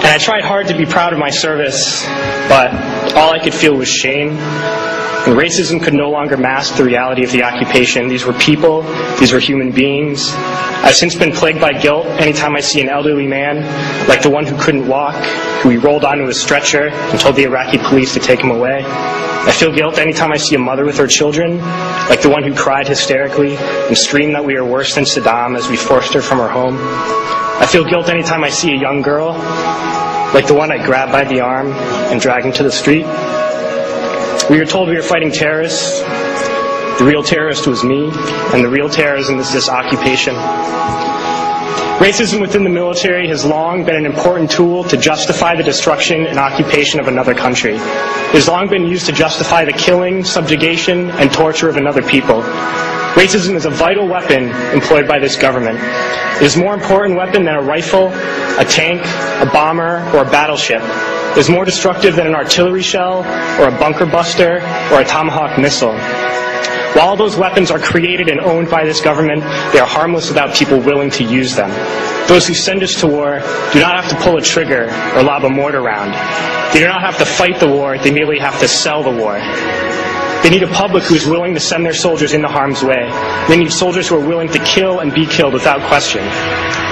And I tried hard to be proud of my service, but all I could feel was shame. And racism could no longer mask the reality of the occupation. These were people. These were human beings. I've since been plagued by guilt anytime I see an elderly man, like the one who couldn't walk, who we rolled onto a stretcher and told the Iraqi police to take him away. I feel guilt anytime I see a mother with her children, like the one who cried hysterically and screamed that we are worse than Saddam as we forced her from her home. I feel guilt anytime I see a young girl, like the one I grabbed by the arm and dragged into the street. We were told we were fighting terrorists. The real terrorist was me, and the real terrorism is this occupation. Racism within the military has long been an important tool to justify the destruction and occupation of another country. It has long been used to justify the killing, subjugation, and torture of another people. Racism is a vital weapon employed by this government. It is a more important weapon than a rifle, a tank, a bomber, or a battleship. It is more destructive than an artillery shell, or a bunker buster, or a Tomahawk missile. While all those weapons are created and owned by this government, they are harmless without people willing to use them. Those who send us to war do not have to pull a trigger or lob a mortar round. They do not have to fight the war, they merely have to sell the war. They need a public who is willing to send their soldiers into harm's way. They need soldiers who are willing to kill and be killed without question.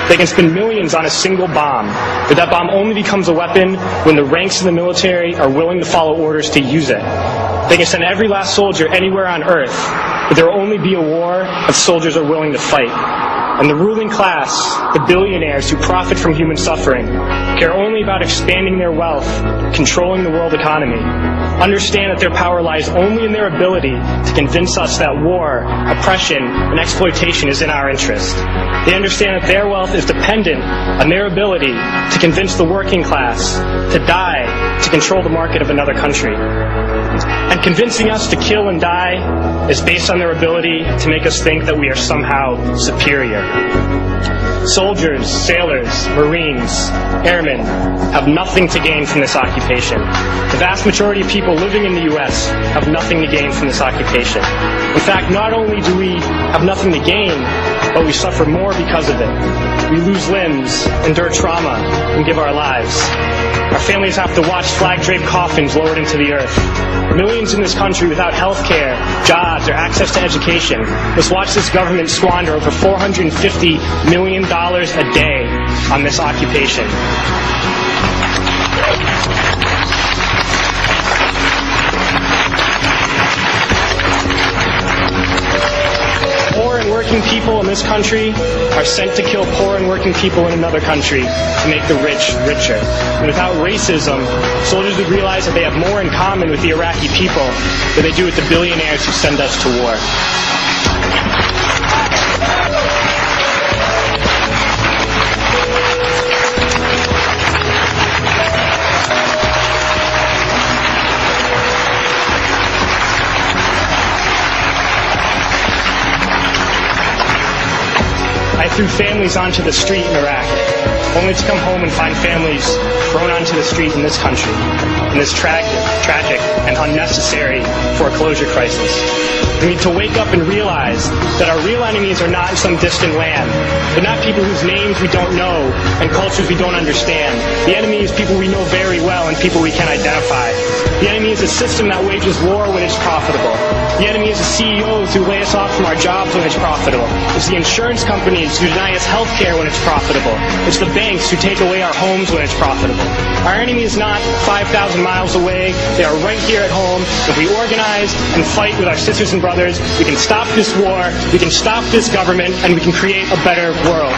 They can spend millions on a single bomb, but that bomb only becomes a weapon when the ranks of the military are willing to follow orders to use it. They can send every last soldier anywhere on earth, but there will only be a war if soldiers are willing to fight. And the ruling class, the billionaires who profit from human suffering, care only about expanding their wealth, controlling the world economy. Understand that their power lies only in their ability to convince us that war, oppression, and exploitation is in our interest. They understand that their wealth is dependent on their ability to convince the working class to die to control the market of another country. And convincing us to kill and die is based on their ability to make us think that we are somehow superior. Soldiers, sailors, Marines, airmen have nothing to gain from this occupation. The vast majority of people living in the U.S. have nothing to gain from this occupation. In fact, not only do we have nothing to gain, but we suffer more because of it. We lose limbs, endure trauma, and give our lives. Our families have to watch flag-draped coffins lowered into the earth. Millions in this country without health care, jobs, or access to education must watch this government squander over $450 million a day on this occupation. Poor and working people in this country are sent to kill poor and working people in another country to make the rich richer. And without racism, soldiers would realize that they have more in common with the Iraqi people than they do with the billionaires who send us to war. I threw families onto the street in Iraq, only to come home and find families thrown onto the street in this country, in this tragic and unnecessary foreclosure crisis. We need to wake up and realize that our real enemies are not in some distant land. They're not people whose names we don't know and cultures we don't understand. The enemy is people we know very well and people we can identify. The enemy is a system that wages war when it's profitable. The enemy is the CEOs who lay us off from our jobs when it's profitable. It's the insurance companies who deny us health care when it's profitable. It's the banks who take away our homes when it's profitable. Our enemy is not 5,000 miles away. They are right here at home. If we organize and fight with our sisters and brothers, we can stop this war, we can stop this government, and we can create a better world.